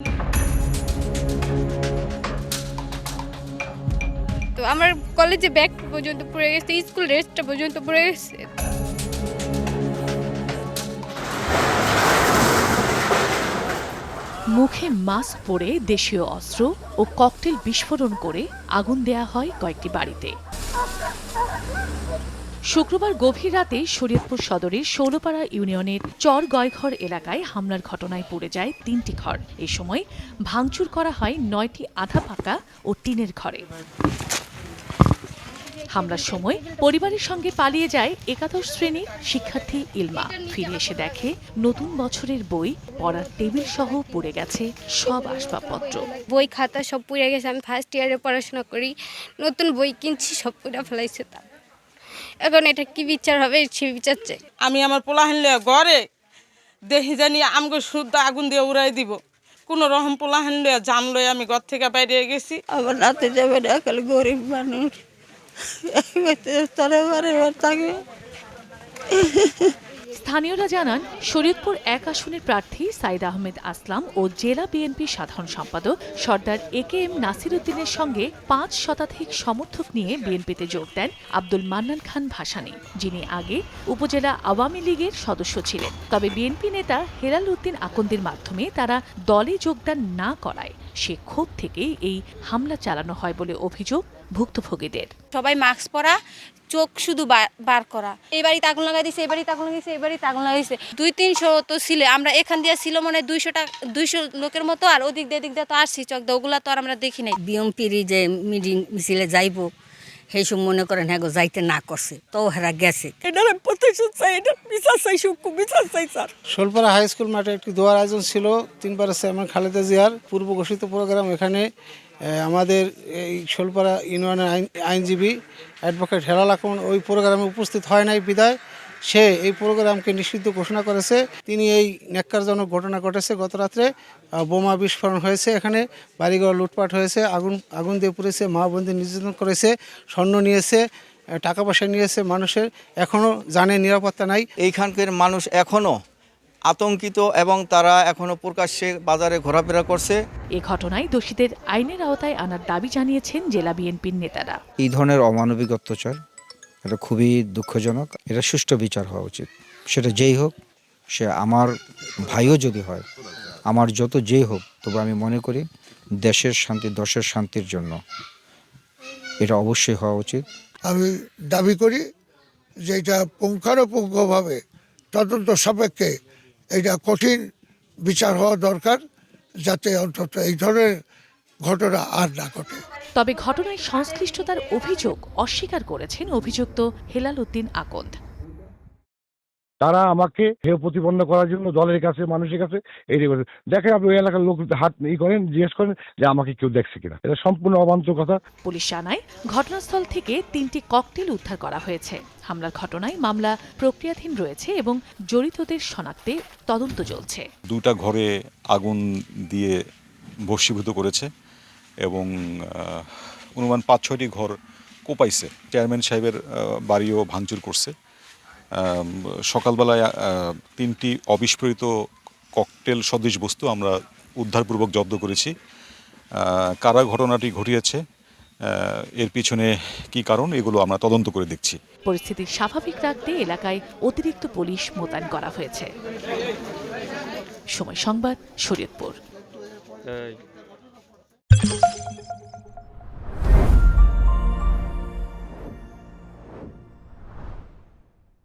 তো আমার কলেজে ব্যাগ পর্যন্ত পড়ে গেছে, স্কুল ড্রেসটা পর্যন্ত পড়ে গেছে। মুখে মাস্ক পরে দেশীয় অস্ত্র ও ককটেল বিস্ফোরণ করে আগুন দেয়া হয় কয়েকটি বাড়িতে। শুক্রবার গভীর রাতে শরীয়তপুর সদরের ষোলপাড়া ইউনিয়নের চর গয়ঘর এলাকায় হামলার ঘটনায় পুড়ে যায় ৩টি ঘর। এ সময় ভাঙচুর করা হয় ৯টি আধা পাকা ও টিনের ঘরে। হামলার সময় পরিবারের সঙ্গে পালিয়ে যায় একাদশ শ্রেণীর শিক্ষার্থী ইলমা। ফিরে এসে দেখে নতুন বছরের বই, পড়ার টেবিল সহ পুড়ে গেছে সব আসবাবপত্র। বই খাতা সব পুড়ে গেছে। আমি ফার্স্ট ইয়ারে পড়াশোনা করি, নতুন বই কিনছি, সব পুড়ে ফেলাইছে। তা এখন এটা কি বিচার হবে, সে বিচার চাই। আমি আমার পোলাহান লইয়া ঘরে দেখি জানি আমগো শুদ্ধ আগুন দিয়ে উড়াই দিব। কোনো রকম পোলাহান লইয়া জান লইয়া আমি ঘর থেকে বাইরে গেছি। আমার রাতে যাবে না, খালি গরিব মানুষ তারা ঘরে থাকে। স্থানীয়রা জানান, শরীয়তপুর ১ আসনের প্রার্থী সাইদ আহমেদ আসলাম ও জেলা বিএনপির সাধারণ সম্পাদক সর্দার AKM নাসির উদ্দিনের সঙ্গে ৫ শতাধিক সমর্থক নিয়ে বিএনপিতে যোগ দেন আব্দুল মান্নান খান ভাসানী, যিনি আগে উপজেলা আওয়ামী লীগের সদস্য ছিলেন। তবে বিএনপি নেতা হেলাল উদ্দিন আকন্দের মাধ্যমে তারা দলে যোগদান না করায় সে ক্ষোভ থেকেই এই হামলা চালানো হয় বলে অভিযোগ ভুক্তভোগীদের। সবাই মাস্ক পরা, চোখ শুধু বার করা। এই বাড়িতে আগুন লাগাই দিছে, এই বাড়িতে আগুন লাগাইছে, এই বাড়িতে আগুন লাগাইছে। 200-300 তো ছিল, আমরা এখান দিয়ে ছিল মনে 200 লোকের মতো, আর ওদিক দিয়ে তো আসছি চক দা, ওগুলা তো আর আমরা দেখি নাই। বিএমপির যে মিটিং মিছিলে যাইব, সেই সব মনে করেন হ্যাঁ যাইতে না করছে, তো হেরা গেছে। এটা প্রতিশোধ চাই, এটা বিচার চাই, সূক্ষ্ম বিচার চাই স্যার। শোলপাড়া হাই স্কুল মাঠে একটি দোয়ার আয়োজন ছিল 3বারের চেয়ারম্যান খালেদা জিয়ার পূর্ব ঘোষিত প্রোগ্রাম। এখানে আমাদের এই শোলপাড়া ইউনিয়নের আইনজীবী অ্যাডভোকেট হেলাল আকন্দ ওই প্রোগ্রামে উপস্থিত হয় নাই বিধায় সে এই প্রোগ্রামকে নিষিদ্ধ ঘোষণা করেছে। তিনি এই ন্যাক্কারজনক ঘটনা ঘটেছে, গত রাত্রে বোমা বিস্ফোরণ হয়েছে, এখানে বাড়িঘর লুটপাট হয়েছে, আগুন দিয়ে পুড়েছে, মা বোনদের নির্যাতন করেছে, স্বর্ণ নিয়েছে, টাকা পয়সা নিয়েছে। মানুষের এখনও জানের নিরাপত্তা নাই। এইখানকার মানুষ এখনও আতঙ্কিত এবং তারা এখনও প্রকাশ্যে বাজারে ঘোরাফেরা করছে। এ ঘটনায় দোষীদের আইনের আওতায় আনার দাবি জানিয়েছেন জেলা বিএনপির নেতারা। এই ধরনের অমানবিক অত্যাচার এটা খুবই দুঃখজনক। এটা সুষ্ঠু বিচার হওয়া উচিত। সেটা যেই হোক, সে আমার ভাইও যদি হয়, আমার যত যেই হোক, তবে আমি মনে করি দেশের শান্তি, দশের শান্তির জন্য এটা অবশ্যই হওয়া উচিত। আমি দাবি করি যে এটা পুঙ্খানুপুঙ্খভাবে তদন্ত সাপেক্ষে এটা কঠিন বিচার হওয়া দরকার, যাতে অন্তত এই ধরনের ঘটনা আর না ঘটে। তবে ঘটনায় সংশ্লিষ্টতার অভিযোগ অস্বীকার করেছেন অভিযুক্ত হেলাল উদ্দিন আকন্দ। তারা আমাকে হেয় প্রতিপন্ন করার জন্য দলের কাছে, মানুষের কাছে এই দেখেন, আপনি ওই এলাকার লোক হাত করেন, জিজ্ঞেস করেন যে আমাকে কেউ দেখছে কিনা। এটা সম্পূর্ণ অবান্তর কথা। পুলিশ জানায়, ঘটনাস্থল থেকে 3টি ককটেল উদ্ধার করা হয়েছে। হামলার ঘটনায় মামলা প্রক্রিয়াধীন রয়েছে এবং জড়িতদের শনাক্তে তদন্ত চলছে। 2টা ঘরে আগুন দিয়ে ভস্মীভূত করেছে এবং অনুমান 5-6টি ঘর কোপাইছে। চেয়ারম্যান সাহেবের বাড়িও ভাঙচুর করছে। সকালবেলায় 3টি অবিস্ফোরিত ককটেল সদৃশ বস্তু আমরা উদ্ধারপূর্বক জব্দ করেছি। কারা ঘটনাটি ঘটিয়েছে, এর পিছনে কি কারণ, এগুলো আমরা তদন্ত করে দেখছি। পরিস্থিতি স্বাভাবিক রাখতে এলাকায় অতিরিক্ত পুলিশ মোতায়েন করা হয়েছে। সময় সংবাদ, শরীয়তপুর।